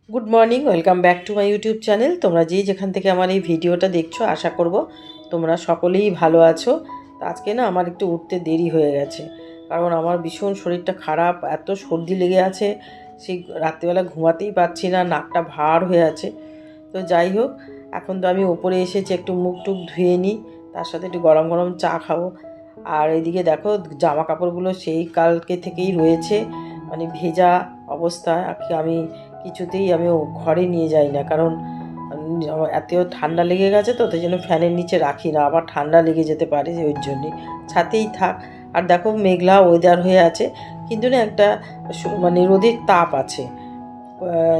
Good morning, welcome back to my YouTube channel. তোমরা যেখান থেকে আমার এই ভিডিওটা দেখছো, আশা করব তোমরা সকলেই ভালো আছো। তো আজকে না আমার একটু উঠতে দেরি হয়ে গেছে, কারণ আমার ভীষণ শরীরটা খারাপ, এত সর্দি লেগে আছে, সেই রাত্রিবেলা ঘুমাতেই পারছি না, নাকটা ভার হয়ে আছে। তো যাই হোক, এখন তো আমি ওপরে এসেছি, একটু মুখ টুক ধুয়ে নিই, তার সাথে একটু গরম গরম চা খাবো। আর এদিকে দেখো, জামা কাপড়গুলো সেই কালকে থেকেই রয়েছে, মানে ভেজা অবস্থায়। আমি কিছুতেই ঘরে নিয়ে যাই না, কারণ আমার এত ঠান্ডা লেগে গেছে, তো তাই জন্য ফ্যানের নিচে রাখি না, আবার ঠান্ডা লেগে যেতে পারে, ওই জন্যে ছাতেই থাক। আর দেখো, মেঘলা ওয়েদার হয়ে আছে, কিন্তু না একটা মানে রোদের তাপ আছে।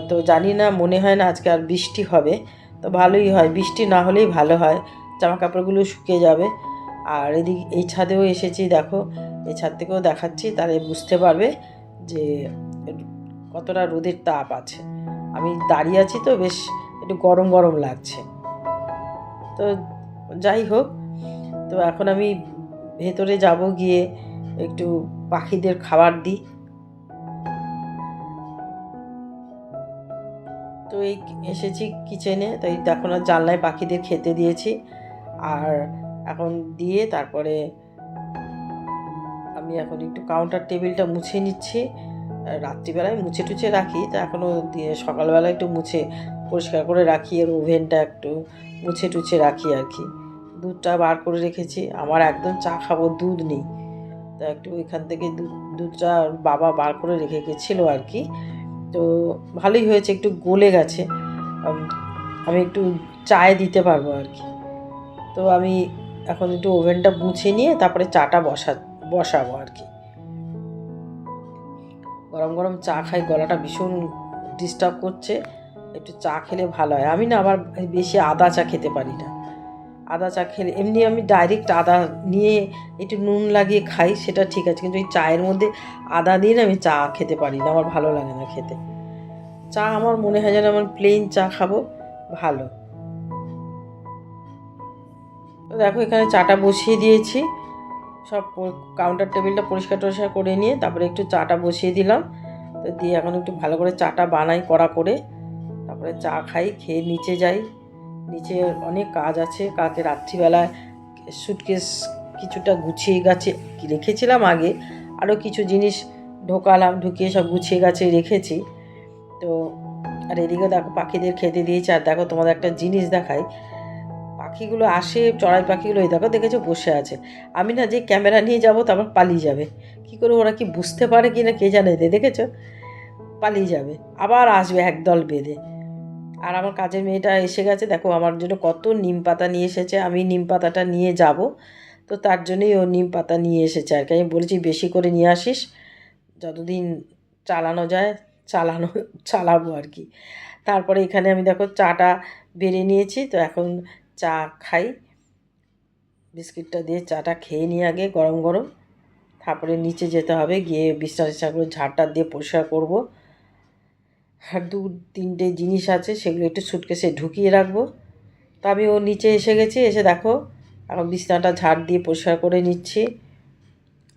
তো জানি না, মনে হয় না আজকে আর বৃষ্টি হবে, তো ভালোই হয়, বৃষ্টি না হলেই ভালো হয়, জামা কাপড়গুলো শুকিয়ে যাবে। আর এদিকে এই ছাদেও এসেছি, দেখো এই ছাদ থেকেও দেখাচ্ছি, তাহলে বুঝতে পারবে যে কতটা রোদের তাপ আছে। আমি দাঁড়িয়ে আছি তো বেশ একটু গরম গরম লাগছে। তো যাই হোক, তো এখন আমি ভেতরে যাব, গিয়ে একটু পাখিদের খাবার দিই। তো এই এসেছি কিচেনে, তো এই দেখো না, জানলায় পাখিদের খেতে দিয়েছি। আর এখন দিয়ে তারপরে আমি এখন একটু কাউন্টার টেবিলটা মুছে নিচ্ছি। রাত্রিবেলায় মুছে টুছে রাখি, তো এখনও দিয়ে সকালবেলা একটু মুছে পরিষ্কার করে রাখি, আর ওভেনটা একটু মুছে টুছে রাখি আর কি। দুধটা বার করে রেখেছি, আমার একদম চা খাবো, দুধ নেই, তো একটু ওইখান থেকে দুধটা বাবা বার করে রেখে গেছিলো আর কি। তো ভালোই হয়েছে, একটু গলে গেছে, আমি একটু চায়ে দিতে পারবো আর কি। তো আমি এখন একটু ওভেনটা মুছে নিয়ে তারপরে চাটা বসাবো আর কি। গরম গরম চা খাই, গলাটা ভীষণ ডিস্টার্ব করছে, একটু চা খেলে ভালো হয়। আমি না আবার বেশি আদা চা খেতে পারি না, আদা চা খেলে এমনি আমি ডাইরেক্ট আদা নিয়ে একটু নুন লাগিয়ে খাই, সেটা ঠিক আছে, কিন্তু এই চায়ের মধ্যে আদা দিয়ে না আমি চা খেতে পারি না, আমার ভালো লাগে না খেতে চা। আমার মনে হয় যেন আমার প্লেন চা খাবো ভালো। তো দেখো, এখানে চাটা বসিয়ে দিয়েছি, সব কাউন্টার টেবিলটা পরিষ্কার টরিষ্কার করে নিয়ে তারপরে একটু চাটা বসিয়ে দিলাম। তো দিয়ে এখন একটু ভালো করে চাটা বানাই কড়া করে, তারপরে চা খাই, খেয়ে নিচে যাই। নিচে অনেক কাজ আছে, কালকে রাত্রিবেলায় সুটকেস কিছুটা গুছিয়ে গাছে রেখেছিলাম আগে, আরও কিছু জিনিস ঢুকিয়ে সব গুছিয়ে গাছে রেখেছি। তো আর এদিকে দেখো, পাখিদের খেতে দিয়েছি। আর দেখো, তোমাদের একটা জিনিস দেখাই, পাখিগুলো আসে, চড়াই পাখিগুলো এই দেখো, দেখেছো বসে আছে। আমি না যে ক্যামেরা নিয়ে যাব, তারপর পালিয়ে যাবে, কি করে ওরা কি বুঝতে পারে কি না কে জানে, দেখেছো, পালিয়ে যাবে, আবার আসবে একদল বেঁধে। আর আমার কাজের মেয়েটা এসে গেছে, দেখো আমার জন্য কত নিম পাতা নিয়ে এসেছে, আমি নিম পাতাটা নিয়ে যাব, তো তার জন্যই ও নিম পাতা নিয়ে এসেছে আর কি। আমি বলেছি বেশি করে নিয়ে আসিস, যতদিন চালানো যায় চালানো চালাবো আর কি। তারপরে এখানে আমি দেখো চাটা বেড়ে নিয়েছি, তো এখন চা খাই, বিস্কিটটা দিয়ে চাটা খেয়ে নিয়ে আগে গরম গরম, তারপরে নিচে যেতে হবে, গিয়ে বিছনা করে ঝাড়টা দিয়ে পরিষ্কার করব। আর তিনটে জিনিস আছে, সেগুলো একটু সুটকেসে ঢুকিয়ে রাখবো। তা আমি ও নিচে এসে গেছি, এসে দেখো এখন বিছনাটা ঝাড় দিয়ে পরিষ্কার করে নিচ্ছি।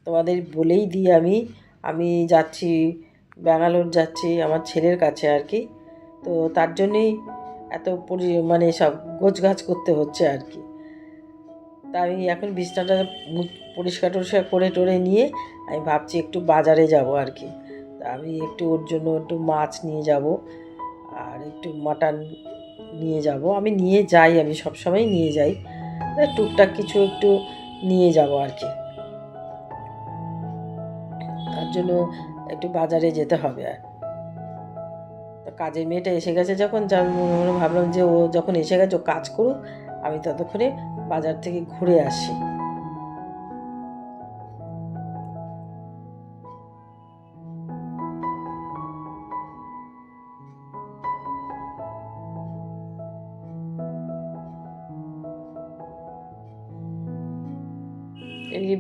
তোমাদের বলেই দিই, আমি আমি যাচ্ছি, ব্যাঙ্গালোর যাচ্ছি আমার ছেলের কাছে আর কি। তো তার জন্যেই এত মানে সব গোছগাছ করতে হচ্ছে আর কি। তা আমি এখন বিছনাটা পরিষ্কার টরিষ্কার করে টোরে নিয়ে আমি ভাবছি একটু বাজারে যাব আর কি। তা আমি একটু ওর জন্য একটু মাছ নিয়ে যাব, আর একটু মাটন নিয়ে যাব। আমি নিয়ে যাই, আমি সবসময় নিয়ে যাই, টুকটাক কিছু একটু নিয়ে যাব আর কি। তার জন্য একটু বাজারে যেতে হবে। আর তো কাজের মেয়েটা এসে গেছে যখন, ভাবলাম যে ও যখন এসে গেছে ও কাজ করুক, আমি ততক্ষণে বাজার থেকে ঘুরে আসি। এদিকে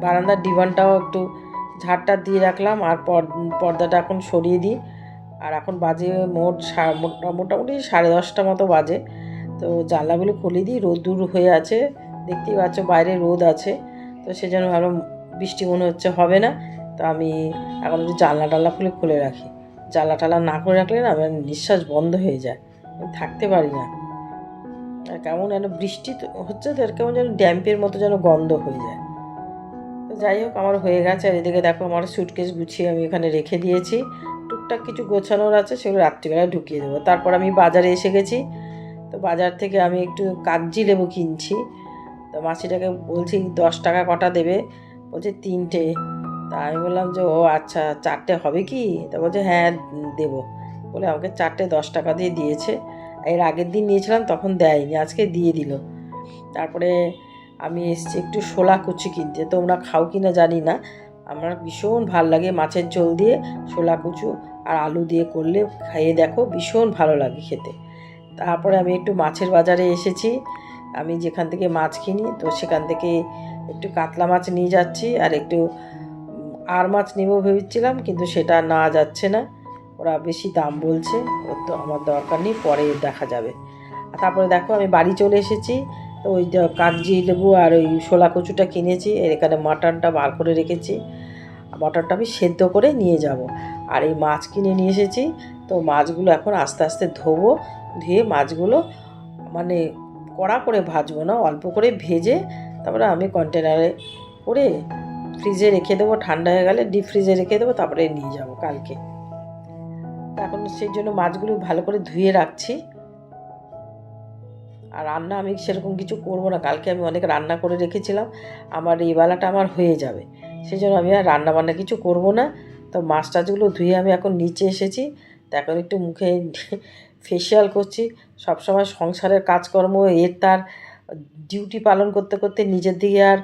বারান্দার ডিভানটাও একটু ঝাড়টা দিয়ে রাখলাম, আর পর্দাটা এখন সরিয়ে দিই। আর এখন বাজে মোটামুটি 10:30 মতো বাজে। তো জানলাগুলো খুলে দিই, রোদ্দুর হয়ে আছে, দেখতেই পাচ্ছ বাইরে রোদ আছে, তো সেজন্য ভাবলাম বৃষ্টি মনে হচ্ছে হবে না, তো আমি এখন একটু জানলা টাল্লা খুলে রাখি। জ্বালা টালা না করে রাখলে না আমার নিঃশ্বাস বন্ধ হয়ে যায়, আমি থাকতে পারি না। আর কেমন যেন বৃষ্টি হচ্ছে তো, কেমন যেন ড্যাম্পের মতো যেন গন্ধ হয়ে যায়। তো যাই হোক, আমার হয়ে গেছে। আর এদিকে দেখো আমার স্যুটকেস গুছিয়ে আমি এখানে রেখে দিয়েছি। টুকটাক কিছু গোছানোর আছে, সেগুলো রাত্রিবেলায় ঢুকিয়ে দেবো। তারপর আমি বাজারে এসে গেছি। তো বাজার থেকে আমি একটু কাগজি লেবু কিনছি। তো মাসিটাকে বলছি 10 টাকা কটা দেবে, বলছে 3টে। তা আমি বললাম যে ও আচ্ছা 4টে হবে কি? তা বলছে হ্যাঁ দেবো, বলে আমাকে 4টে 10 টাকা দিয়ে দিয়েছে। এর আগের দিন নিয়েছিলাম তখন দেয়নি, আজকে দিয়ে দিল। তারপরে আমি এসছি একটু শোলা কুচি কিনতে। তোমরা খাও কি না জানি না, আমার ভীষণ ভাল লাগে মাছের ঝোল দিয়ে শোলা কুচু আর আলু দিয়ে করলে, খাইয়ে দেখো ভীষণ ভালো লাগে খেতে। তারপরে আমি একটু মাছের বাজারে এসেছি। আমি যেখান থেকে মাছ কিনি, তো সেখান থেকে একটু কাতলা মাছ নিয়ে যাচ্ছি, আর একটু আর মাছ নেব ভেবেছিলাম, কিন্তু সেটা নেওয়া যাচ্ছে না, ওরা বেশি দাম বলছে। ওর তো আমার দরকার নেই, পরে দেখা যাবে। তারপরে দেখো আমি বাড়ি চলে এসেছি। তো ওই কাগজি লেবু আর ওই শোলা কচুটা কিনেছি, এর এখানে মাটনটা বার করে রেখেছি। মটরটা আমি সেদ্ধ করে নিয়ে যাব। আর এই মাছ কিনে নিয়ে এসেছি। তো মাছগুলো এখন আস্তে আস্তে ধোবো, ধুয়ে মাছগুলো মানে কড়া করে ভাজবো না, অল্প করে ভেজে তারপরে আমি কন্টেনারে করে ফ্রিজে রেখে দেবো। ঠান্ডা হয়ে গেলে ডিপ ফ্রিজে রেখে দেবো, তারপরে নিয়ে যাব কালকে। এখন সেই জন্য মাছগুলো ভালো করে ধুয়ে রাখছি। আর রান্না আমি সেরকম কিছু করবো না, কালকে আমি অনেক রান্না করে রেখেছিলাম, আমার এই বেলাটা আমার হয়ে যাবে। সেই জন্য আমি আর রান্না বান্না কিছু করব না। তো মাছ টাছগুলো ধুয়ে আমি এখন নিচে এসেছি। তো এখন একটু মুখে ফেসিয়াল করছি। সবসময় সংসারের কাজকর্ম তার ডিউটি পালন করতে করতে নিজের দিকে আর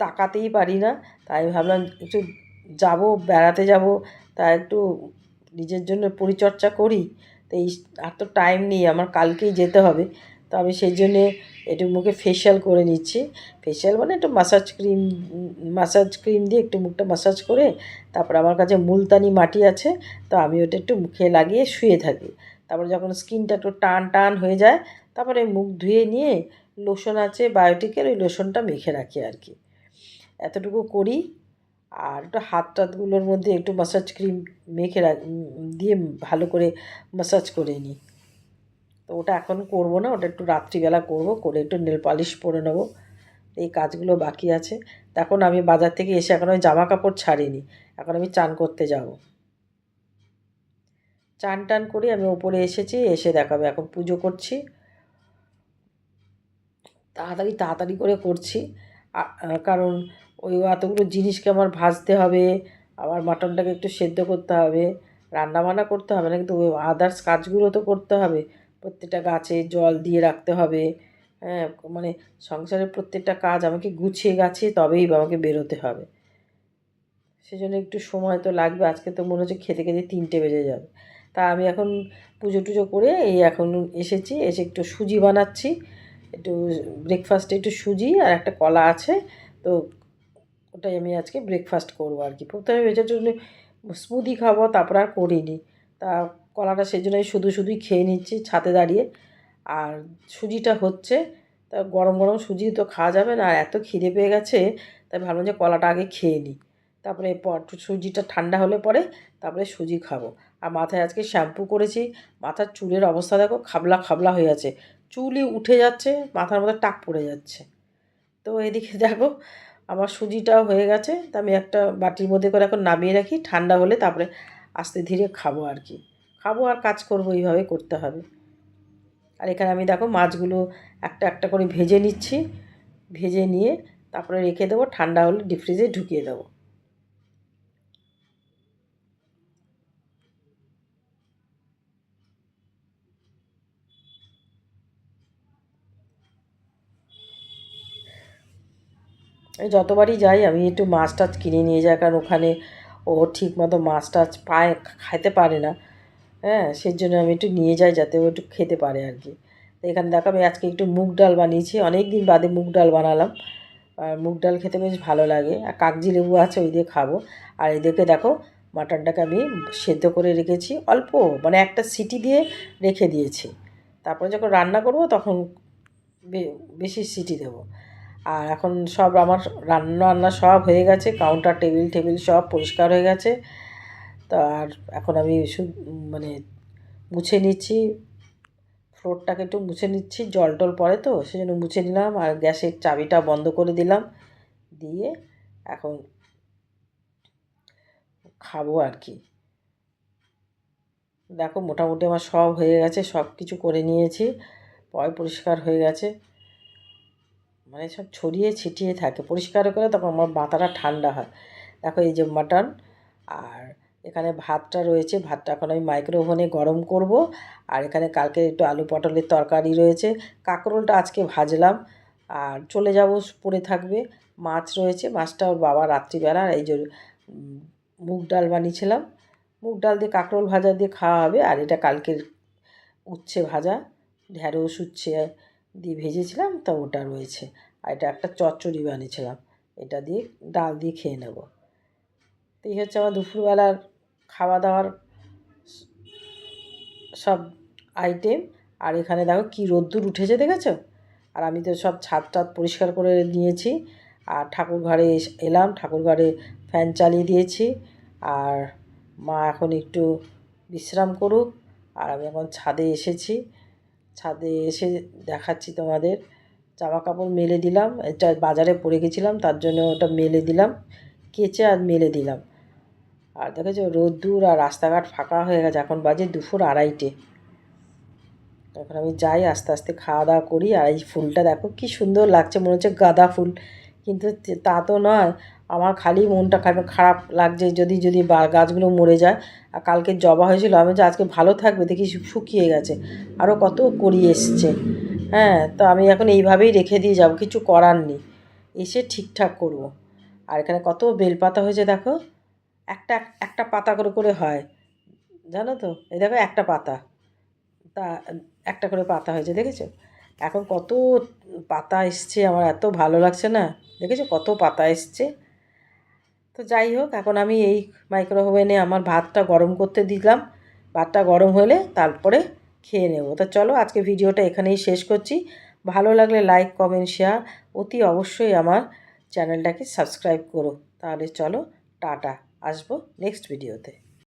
তাকাতেই পারি না। তাই ভাবলাম একটু যাব, বেড়াতে যাব, তা একটু নিজের জন্য পরিচর্যা করি। তো এই আর তো টাইম নেই, আমার কালকেই যেতে হবে। তো আমি সেই জন্যে একটু মুখে ফেসিয়াল করে নিচ্ছি। ফেসিয়াল মানে একটু মাসাজ ক্রিম দিয়ে একটু মুখটা মাসাজ করে, তারপর আমার কাছে মুলতানি মাটি আছে, তো আমি ওটা একটু মুখে লাগিয়ে শুয়ে থাকি। তারপরে যখন স্কিনটা একটু টান টান হয়ে যায়, তারপরে মুখ ধুয়ে নিয়ে লোশন আছে বায়োটিকের, ওই লোশনটা মেখে রাখি আর কি। এতটুকু করি। আর একটু হাত টাতগুলোর মধ্যে একটু মাসাজ ক্রিম মেখে দিয়ে ভালো করে মাসাজ করে নিই। তো ওটা এখন করব না, ওটা একটু রাত্রিবেলা করব, করে একটু নেল পালিশ পরে নেব। এই কাজগুলো বাকি আছে। তখন আমি বাজার থেকে এসে এখন ওই জামা কাপড় ছাড়িনি, এখন আমি চান করতে যাব। চান টান করে আমি ওপরে এসেছি, এসে দেখাবে এখন পুজো করছি। তাড়াতাড়ি তাড়াতাড়ি করে করছি, কারণ ওই এতগুলো জিনিসকে আমার ভাজতে হবে, আবার মাটনটাকে একটু সেদ্ধ করতে হবে, রান্নাবান্না করতে হবে না, কিন্তু ওই আদার্স কাজগুলো তো করতে হবে। প্রত্যেকটা গাছে জল দিয়ে রাখতে হবে। হ্যাঁ, মানে সংসারের প্রত্যেকটা কাজ আমাকে গুছিয়ে গাছিয়ে তবেই আমাকে বেরোতে হবে। সেজন্য একটু সময় তো লাগবে। আজকে তো মনে হচ্ছে খেতে খেতে 3টে বেজে যাবে। তা আমি এখন পুজো টুজো করে এই এখন এসেছি, এসে একটু সুজি বানাচ্ছি। একটু ব্রেকফাস্টে একটু সুজি আর একটা কলা আছে, তো ওটাই আমি আজকে ব্রেকফাস্ট করবো আর কি। প্রথমে ভেজার জন্য স্মুদি খাবো, তারপর আর করিনি। তা কলাটা সেই জন্য শুধু শুধুই খেয়ে নিচ্ছি ছাদে দাঁড়িয়ে। আর সুজিটা হচ্ছে, তা গরম গরম সুজি তো খাওয়া যাবে না, আর এত খিদে পেয়ে গেছে, তাই ভাবলাম যে কলাটা আগে খেয়ে নিই, তারপরে সুজিটা ঠান্ডা হলে পরে তারপরে সুজি খাবো। আর মাথায় আজকে শ্যাম্পু করেছি, মাথার চুলের অবস্থা দেখো খাবলা খাবলা হয়ে আছে, চুলই উঠে যাচ্ছে, মাথার মধ্যে টাক পড়ে যাচ্ছে। তো এদিকে দেখো আমার সুজিটাও হয়ে গেছে, তা আমি একটা বাটির মধ্যে করে এখন নামিয়ে রাখি, ঠান্ডা হলে তারপরে আস্তে ধীরে খাবো আর কি। খাবো আর কাজ করবো, এইভাবে করতে হবে। আর এখানে আমি দেখো মাছগুলো একটা একটা করে ভেজে নিচ্ছি, ভেজে নিয়ে তারপরে রেখে দেবো, ঠান্ডা হলে ডিপ ফ্রিজে ঢুকিয়ে দেবো। এই যতবারই যাই আমি একটু মাছ টাছ কিনে নিয়ে যাই, কারণ ওখানে ও ঠিক মতো মাছ টাছ পায়, খাইতে পারে না। হ্যাঁ, সেই জন্য আমি একটু নিয়ে যাই যাতে ও একটু খেতে পারে আর কি। তো এখানে দেখো আমি আজকে একটু মুগ ডাল বানিয়েছি, অনেক দিন বাদে মুগ ডাল বানালাম। আর মুগ ডাল খেতে বেশ ভালো লাগে, আর কাগজি লেবু আছে ওই দিয়ে খাবো। আর এদিকে দেখো মাটনটাকে আমি সেদ্ধ করে রেখেছি অল্প, মানে একটা সিটি দিয়ে রেখে দিয়েছি। তারপরে যখন রান্না করব তখন বেশি সিটি দেবো। আর এখন সব আমার রান্না বান্না সব হয়ে গেছে, কাউন্টার টেবিল টেবিল সব পরিষ্কার হয়ে গেছে। তা আর এখন আমি মানে মুছে নিচ্ছি, ফ্লোরটাকে একটু মুছে নিচ্ছি, জল টল পড়ে তো সেজন্য মুছে নিলাম। আর গ্যাসের চাবিটা বন্ধ করে দিলাম, দিয়ে এখন খাবো আর কি। দেখো মোটামুটি আমার সব হয়ে গেছে, সব কিছু করে নিয়েছি, পরিষ্কার হয়ে গেছে, মানে সব ছড়িয়ে ছিটিয়ে থাকে। পরিষ্কার করে তখন আমার মাথাটা ঠান্ডা হয়। দেখো এই যে মাটন, আর এখানে ভাতটা রয়েছে, ভাতটা এখন আমি মাইক্রো ওভেনে গরম করব। আর এখানে কালকে একটু আলু পটলের তরকারি রয়েছে, কাঁকরোলটা আজকে ভাজলাম, আর চলে যাব পড়ে থাকবে। মাছ রয়েছে, মাছটা ওর বাবা রাত্রিবেলা এই যে মুগ ডাল বানিয়েছিলাম, মুগ ডাল দিয়ে কাঁকরোল ভাজা দিয়ে খাওয়া হবে। আর এটা কালকের উচ্ছে ভাজা, ঢ্যাঁড়স উচ্ছে দিয়ে ভেজেছিলাম, তা ওটা রয়েছে। আর এটা একটা চচ্চড়ি বানিয়েছিলাম, এটা দিয়ে ডাল দিয়ে খেয়ে নেব। তো এই হচ্ছে আমার দুপুরবেলার খাওয়া দাওয়ার সব আইটেম। আর এখানে দেখো কী রোদ্দুর উঠেছে, দেখেছো? আর আমি তো সব ছাদ টাদ পরিষ্কার করে নিয়েছি। আর ঠাকুর ঘরে এলাম, ঠাকুর ঘরে ফ্যান চালিয়ে দিয়েছি। আর মা এখন একটু বিশ্রাম করুক। আর আমি এখন ছাদে এসেছি, ছাদে এসে দেখাচ্ছি তোমাদের। জামা কাপড় মেলে দিলাম, এটা বাজারে পরে গেছিলাম তার জন্য ওটা মেলে দিলাম, কেচে আর মেলে দিলাম। আর দেখেছো রোদ্দুর, আর রাস্তাঘাট ফাঁকা হয়ে গেছে, এখন বাজে 2:30। এখন আমি যাই, আস্তে আস্তে খাওয়া দাওয়া করি। আর এই ফুলটা দেখো কি সুন্দর লাগছে, মনে হচ্ছে গাঁদা ফুল, কিন্তু তা তো নয়। আমার খালি মনটা খারাপ লাগছে যদি যদি গাছগুলো মরে যায়। আর কালকে জবা হয়েছিল, আমি যে আজকে ভালো থাকবে দেখি শুকিয়ে গেছে, আরও কত করি এসছে। হ্যাঁ, তো আমি এখন এইভাবেই রেখে দিয়ে যাব, কিছু করার নেই, এসে ঠিকঠাক করব। আর এখানে কত বেলপাতা হয়েছে দেখো, একটা একটা পাতা করে করে হয়, জানো তো? এই দেখো একটা পাতা, তা একটা করে পাতা হয়েছে, দেখেছো? এখন কত পাতা এসছে, আমার এত ভালো লাগছে না, দেখেছো কত পাতা এসছে। তো যাই হোক, এখন আমি এই মাইক্রো ওভেনে আমার ভাতটা গরম করতে দিলাম, ভাতটা গরম হলে তারপরে খেয়ে নেব। তো চলো আজকে ভিডিওটা এখানেই শেষ করছি। ভালো লাগলে লাইক কমেন্ট শেয়ার অতি অবশ্যই আমার চ্যানেলটাকে সাবস্ক্রাইব করো। তাহলে চলো, টাটা, আসবো নেক্সট ভিডিওতে।